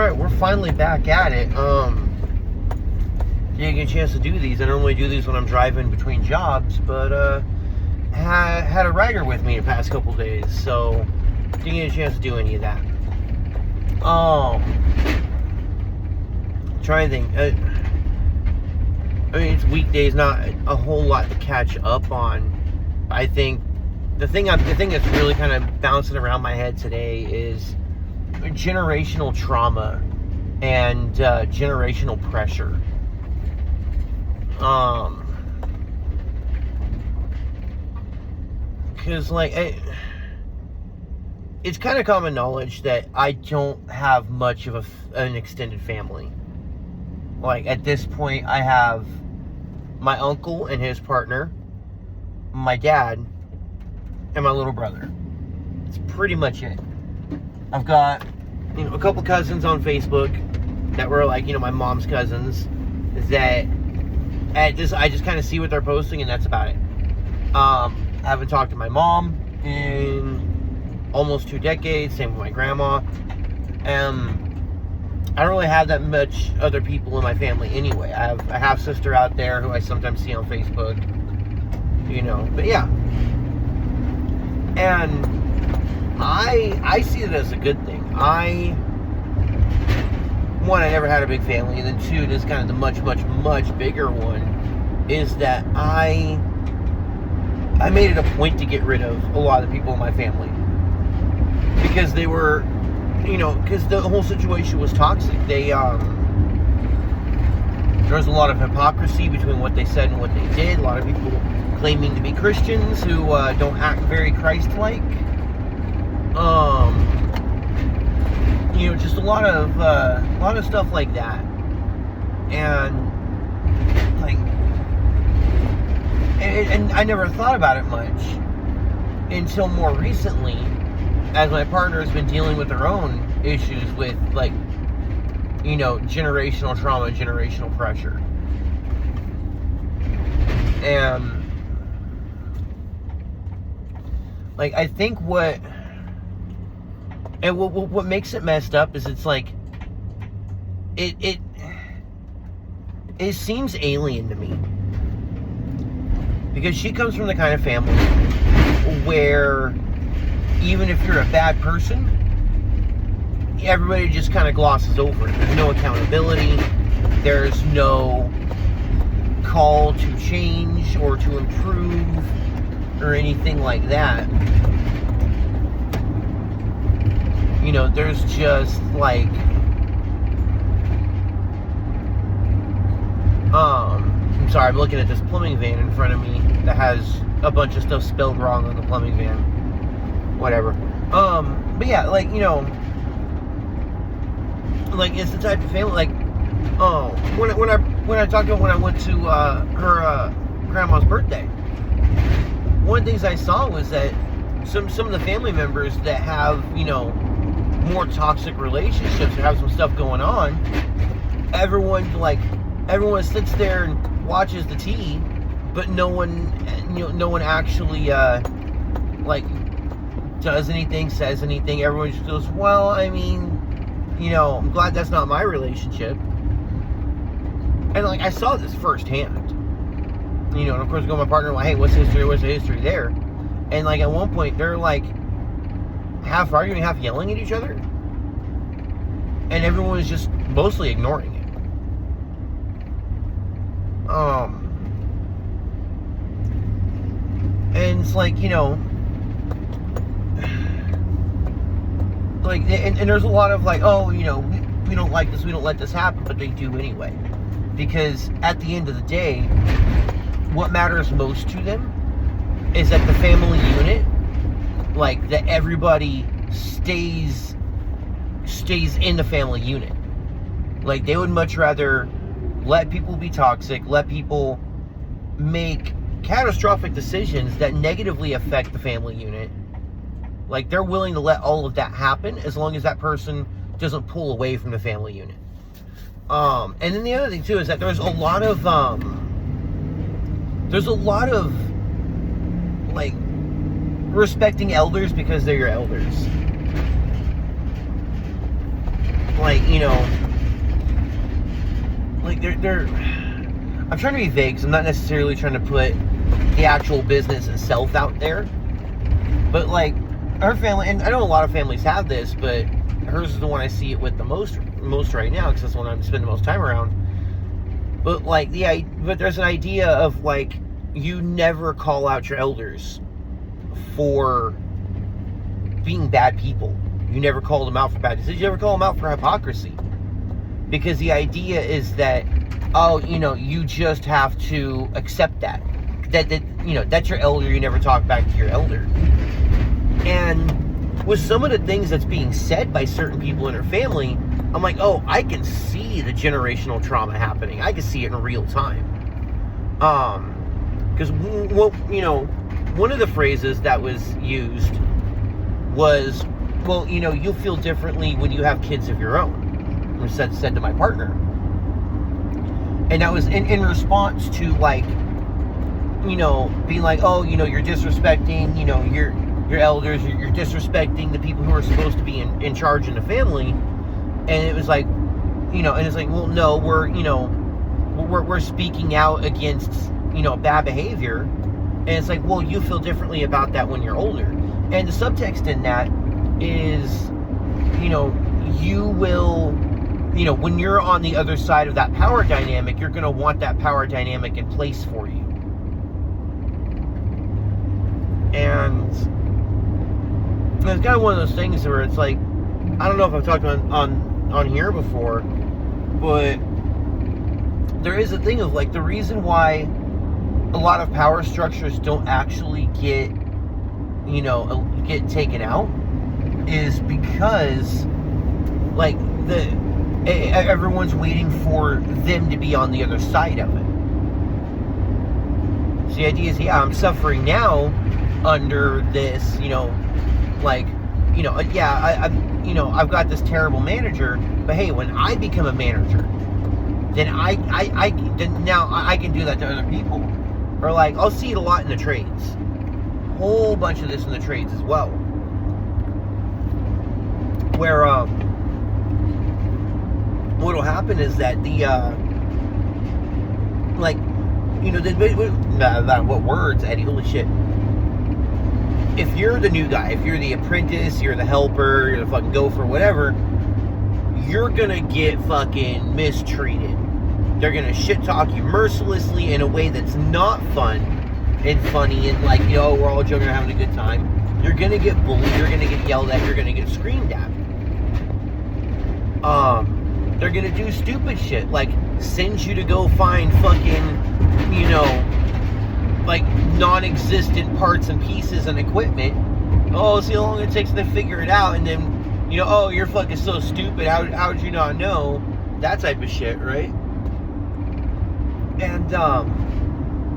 Alright, we're finally back at it. Didn't get a chance to do these. I normally do these when I'm driving between jobs, but had a rider with me the past couple days, so didn't get a chance to do any of that. Trying to think. I mean, it's weekdays, not a whole lot to catch up on. I think the thing that's really kind of bouncing around my head today is generational trauma and generational pressure. Because it's kind of common knowledge that I don't have much of an extended family. Like, at this point, I have my uncle and his partner, my dad, and my little brother. That's pretty much it. I've got, a couple cousins on Facebook that were my mom's cousins that I just kind of see what they're posting, and that's about it. I haven't talked to my mom in almost 2 decades, same with my grandma. I don't really have that much other people in my family anyway. I have a half-sister out there who I sometimes see on Facebook, but yeah. And I see it as a good thing. One, I never had a big family, and then two, this is kind of the much, much, much bigger one, is that I made it a point to get rid of a lot of the people in my family. Because they were, because the whole situation was toxic. There was a lot of hypocrisy between what they said and what they did. A lot of people claiming to be Christians who don't act very Christ-like. Just a lot of stuff like that. And and I never thought about it much until more recently, as my partner has been dealing with her own issues with generational trauma, generational pressure. And I think what makes it messed up is it's it seems alien to me, because she comes from the kind of family where even if you're a bad person, everybody just kind of glosses over it. There's no accountability. There's no call to change or to improve or anything like that. There's just I'm sorry, I'm looking at this plumbing van in front of me that has a bunch of stuff spelled wrong on the plumbing van. Whatever. But yeah, it's the type of family, when I talked to her when I went to her grandma's birthday, one of the things I saw was that some of the family members that have, more toxic relationships or have some stuff going on, everyone sits there and watches the tea, but no one actually does anything, says anything. Everyone just goes, well, I'm glad that's not my relationship. And I saw this firsthand. And of course, I go to my partner, hey, what's the history there? And at one point, they're half arguing, half yelling at each other. And everyone was just mostly ignoring it. And it's and there's a lot of we don't like this, we don't let this happen, but they do anyway. Because at the end of the day, what matters most to them is that the family unit, that everybody stays in the family unit. They would much rather let people be toxic, let people make catastrophic decisions that negatively affect the family unit. They're willing to let all of that happen as long as that person doesn't pull away from the family unit. And then the other thing too is that there's a lot of respecting elders because they're your elders. like, you know, like they're I'm trying to be vague, because I'm not necessarily trying to put the actual business itself out there. But like her family, and I know a lot of families have this, but hers is the one I see it with the most right now, because that's the one I'm spending the most time around. But like, but there's an idea of like, you never call out your elders for being bad people. You never call them out for bad decisions. You never call them out for hypocrisy. Because the idea is that, oh, you know, you just have to accept that you know, that's your elder. You never talk back to your elder. And with some of the things that's being said by certain people in her family, I'm like, oh, I can see the generational trauma happening. I can see it in real time. Because, well, you know, one of the phrases that was used was, well, you know, you'll feel differently when you have kids of your own, was said to my partner. And that was in response to, like, you know, being like, oh, you know, you're disrespecting, you know, your elders, you're disrespecting the people who are supposed to be in charge in the family. And it was like, you know, and it's like, well, no, we're speaking out against, you know, bad behavior. And it's like, well, you feel differently about that when you're older. And the subtext in that is, you know, you will, you know, when you're on the other side of that power dynamic, you're going to want that power dynamic in place for you. And it's kind of one of those things where it's like, I don't know if I've talked on here before, but there is a thing of like, the reason why a lot of power structures don't actually get taken out is because, like, everyone's waiting for them to be on the other side of it. So the idea is, yeah, I'm suffering now under this, you know, like, you know, yeah, I've got this terrible manager, but hey, when I become a manager, then now I can do that to other people. Or like, I'll see it a lot in the trades. Whole bunch of this in the trades as well. Where what'll happen is that the like, you know, what words, Eddie? Holy shit! If you're the new guy, if you're the apprentice, you're the helper, you're the fucking gopher, whatever, you're gonna get fucking mistreated. They're gonna shit talk you mercilessly in a way that's not fun and funny and like, you know, we're all joking around having a good time. You're gonna get bullied, you're gonna get yelled at, you're gonna get screamed at. They're gonna do stupid shit, like send you to go find fucking, you know, like non-existent parts and pieces and equipment. Oh, see how long it takes to figure it out, and then, you know, oh, you're fucking so stupid, how'd you not know? That type of shit, right? And,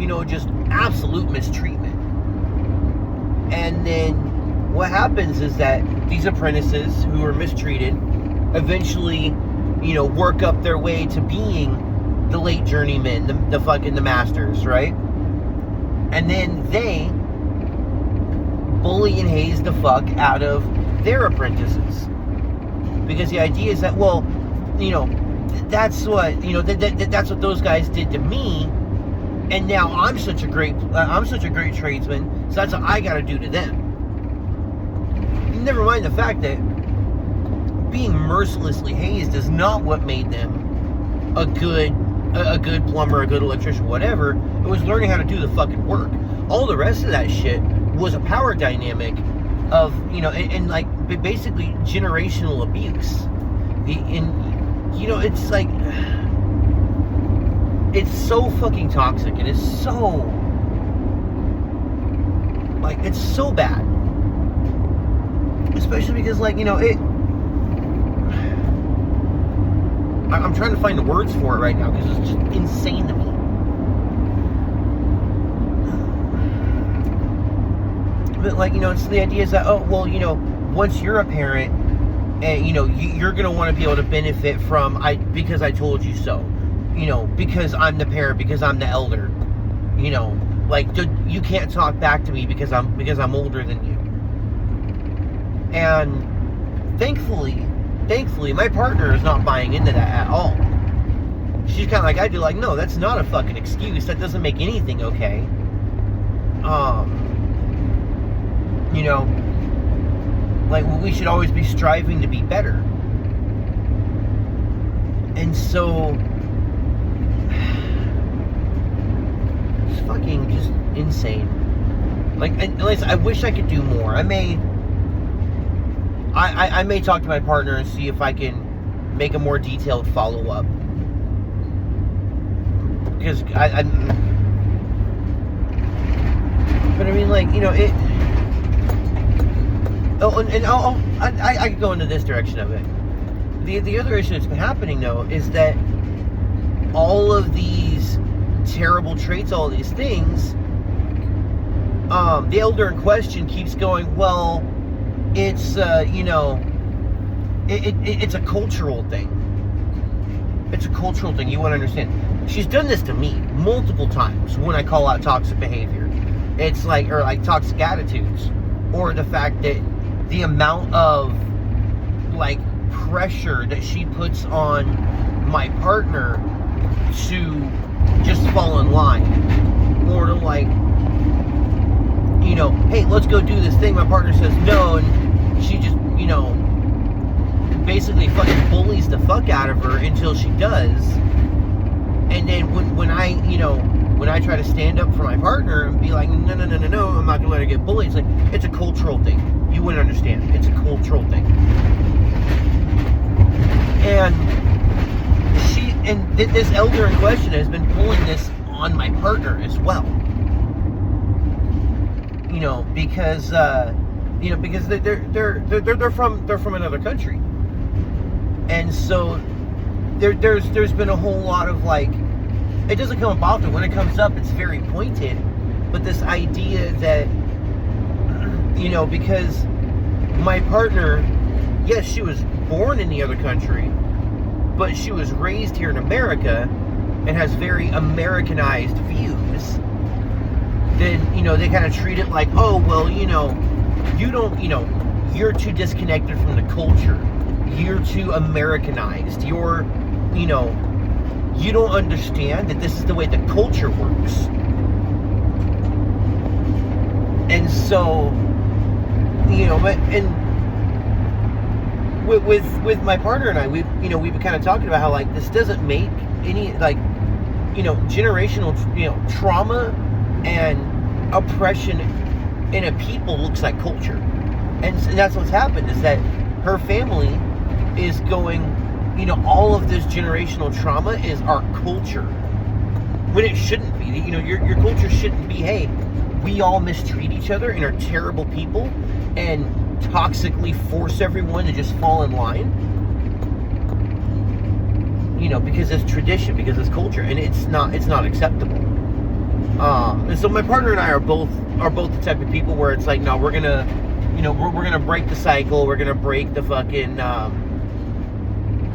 you know, just absolute mistreatment. And then what happens is that these apprentices who are mistreated eventually, you know, work up their way to being the late journeymen, the masters, right? And then they bully and haze the fuck out of their apprentices. Because the idea is that, well, you know, that's what, you know, that's what those guys did to me, and now I'm such a great tradesman, so that's what I gotta do to them. Never mind the fact that being mercilessly hazed is not what made them a good plumber, a good electrician, whatever. It was learning how to do the fucking work. All the rest of that shit was a power dynamic of, you know, and like basically generational abuse. You know, it's like, it's so fucking toxic, and it's so, like, it's so bad. Especially because, like, you know, I'm trying to find the words for it right now, because it's just insane to me. But, like, you know, it's the idea is that, oh, well, you know, once you're a parent, and, you know, you're going to want to be able to benefit from, because I told you so. You know, because I'm the parent, because I'm the elder. You know, like, you can't talk back to me because I'm older than you. And thankfully, thankfully, my partner is not buying into that at all. She's kind of like I do, like, no, that's not a fucking excuse. That doesn't make anything okay. You know, like, we should always be striving to be better. And so, it's fucking just insane. Like, at least I wish I could do more. I may talk to my partner and see if I can make a more detailed follow-up. Because but I mean, like, you know, it. Oh, and I could go into this direction of it. The other issue that's been happening, though, is that all of these terrible traits, all of these things, the elder in question keeps going, well, it's, you know, it's a cultural thing. It's a cultural thing, you want to understand. She's done this to me multiple times when I call out toxic behavior. It's like, or like toxic attitudes, or the fact that the amount of, like, pressure that she puts on my partner to just fall in line, or to, like, you know, hey, let's go do this thing. My partner says no, and she just, you know, basically fucking bullies the fuck out of her until she does. And then when I, you know, when I try to stand up for my partner and be like, no, I'm not gonna let her get bullied, it's like, it's a cultural thing. You wouldn't understand. It's a cultural thing. And this elder in question has been pulling this on my partner as well. You know, because they're from another country, and so there's been a whole lot of, like, it doesn't come up often. When it comes up, it's very pointed, but this idea that, you know, because my partner, yes, she was born in the other country, but she was raised here in America and has very Americanized views. Then, you know, they kind of treat it like, oh, well, you know, you don't, you know, you're too disconnected from the culture. You're too Americanized. You're, you know, you don't understand that this is the way the culture works. And so, you know, and with my partner and I, we've been kind of talking about how, like, this doesn't make any, like, you know, generational, you know, trauma and oppression in a people looks like culture. And that's what's happened, is that her family is going, you know, all of this generational trauma is our culture, when it shouldn't be. You know, your culture shouldn't be, hey, we all mistreat each other and are terrible people and toxically force everyone to just fall in line, you know, because it's tradition, because it's culture, and it's not acceptable. And so my partner and I are both the type of people where it's like, no, we're gonna, you know, we're gonna break the cycle. We're gonna break the fucking,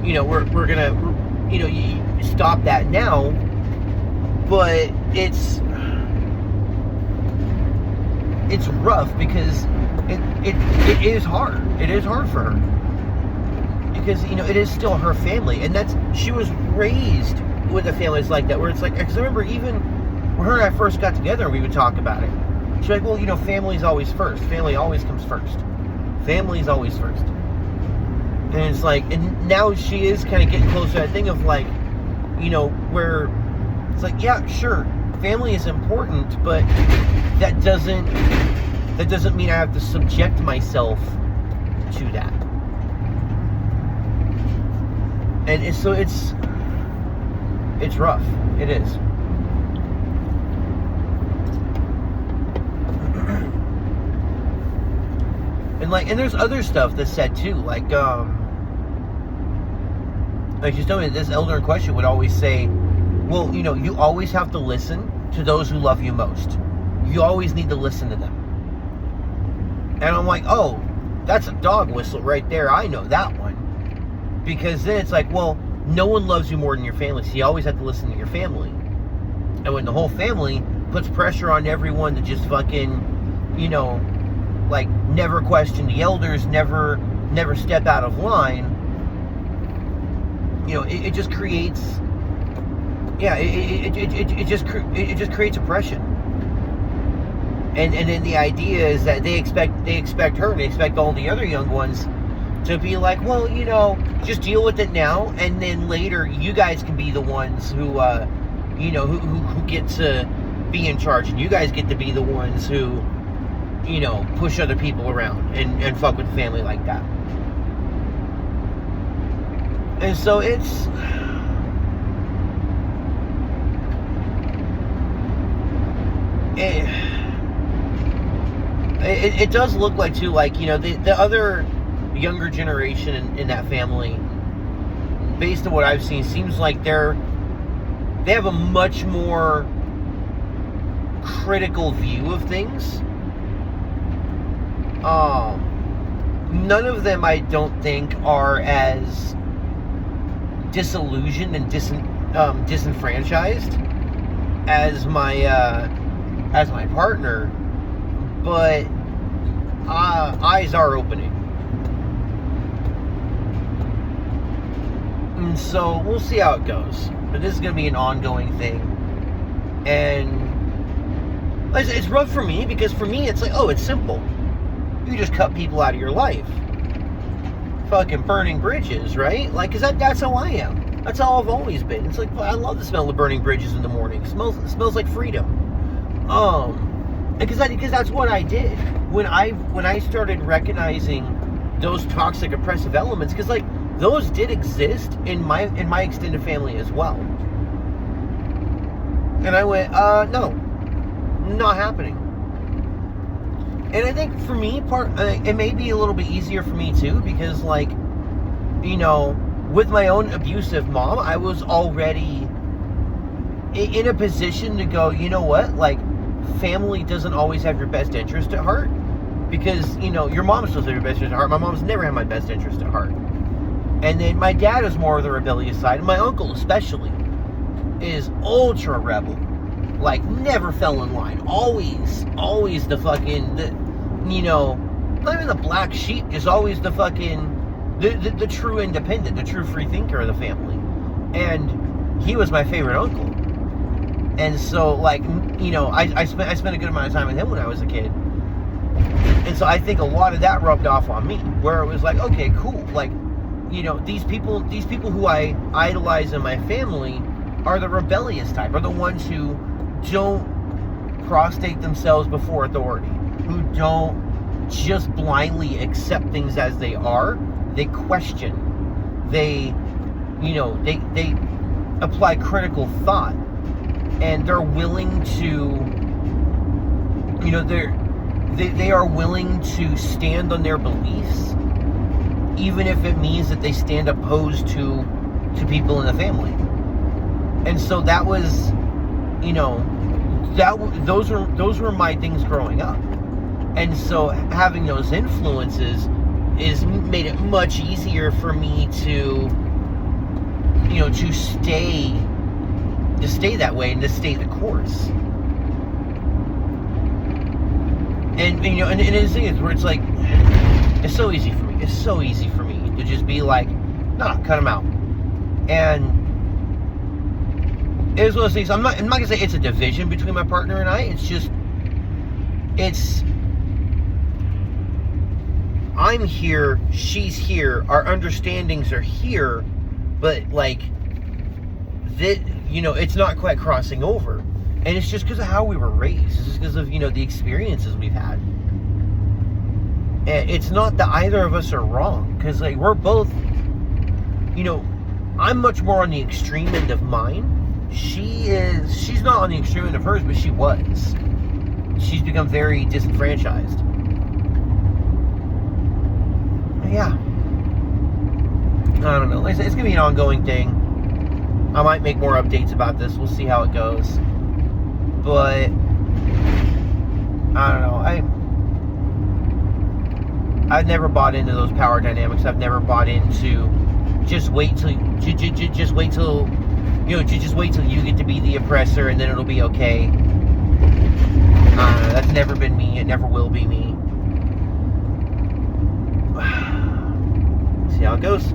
you know, we're gonna, you know, you stop that now. But it's rough because it is hard. It is hard for her because, you know, it is still her family, and she was raised with a family that's like that, where it's like, because I remember even when her and I first got together, we would talk about it. She's like, well, you know, family's always first. Family always comes first. Family's always first. And it's like, and now she is kind of getting close to that thing of, like, you know, where it's like, yeah, sure, family is important, but that doesn't mean I have to subject myself to that. And so it's rough. It is. And there's other stuff that's said too, like she's telling me that this elder in question would always say, well, you know, you always have to listen to those who love you most. You always need to listen to them. And I'm like, oh, that's a dog whistle right there. I know that one. Because then it's like, well, no one loves you more than your family, so you always have to listen to your family. And when the whole family puts pressure on everyone to just fucking, you know, like, never question the elders, never step out of line, it just creates, it just creates oppression. And then the idea is that they expect her and they expect all the other young ones to be like, well, just deal with it now, and then later you guys can be the ones who get to be in charge, and you guys get to be the ones who, push other people around and fuck with the family like that. And so it does look like, too, like, the other younger generation in that family, based on what I've seen, seems like they have a much more critical view of things. None of them, I don't think, are as disillusioned and disenfranchised as my partner, but eyes are opening. And so we'll see how it goes. But this is going to be an ongoing thing. And it's rough for me, because for me it's like, oh, it's simple. You just cut people out of your life. Fucking burning bridges, right? Like, cause that's how I am. That's how I've always been. It's like, I love the smell of burning bridges in the morning. It smells like freedom. Because that's what I did when I started recognizing those toxic, oppressive elements. Because like, those did exist in my extended family as well. And I went, no, not happening. And I think for me, it may be a little bit easier for me too, because like, with my own abusive mom, I was already in a position to go, you know what, like, family doesn't always have your best interest at heart, because, your mom's supposed to have your best interest at heart. My mom's never had my best interest at heart. And then my dad is more of the rebellious side, and my uncle especially is ultra rebel. Like, never fell in line. Always the fucking, not even the black sheep, just always the fucking, the true independent, the true free thinker of the family. And he was my favorite uncle. And so, like, I spent a good amount of time with him when I was a kid. And so I think a lot of that rubbed off on me, where it was like, okay, cool. Like, these people who I idolize in my family are the rebellious type, are the ones who don't prostrate themselves before authority, who don't just blindly accept things as they are. They question. They apply critical thought, and they're willing to, they are willing to stand on their beliefs, even if it means that they stand opposed to people in the family. And so that was, those were my things growing up. And so having those influences made it much easier for me to stay that way and to stay the course. And and the thing is, where it's like, it's so easy for me. It's so easy for me to just be like, nah, cut them out. And it was one of those things. I'm not gonna say it's a division between my partner and I. It's just, I'm here, she's here, our understandings are here, but like, it's not quite crossing over. And it's just because of how we were raised. It's just because of, the experiences we've had. And it's not that either of us are wrong, because like, we're both, I'm much more on the extreme end of mine. She's not on the extreme end of hers, but she was. She's become very disenfranchised. Yeah. I don't know. Like I said, it's going to be an ongoing thing. I might make more updates about this. We'll see how it goes. But I don't know. I've never bought into those power dynamics. I've never bought into just wait till you get to be the oppressor and then it'll be okay. That's never been me. It never will be me. See how it goes.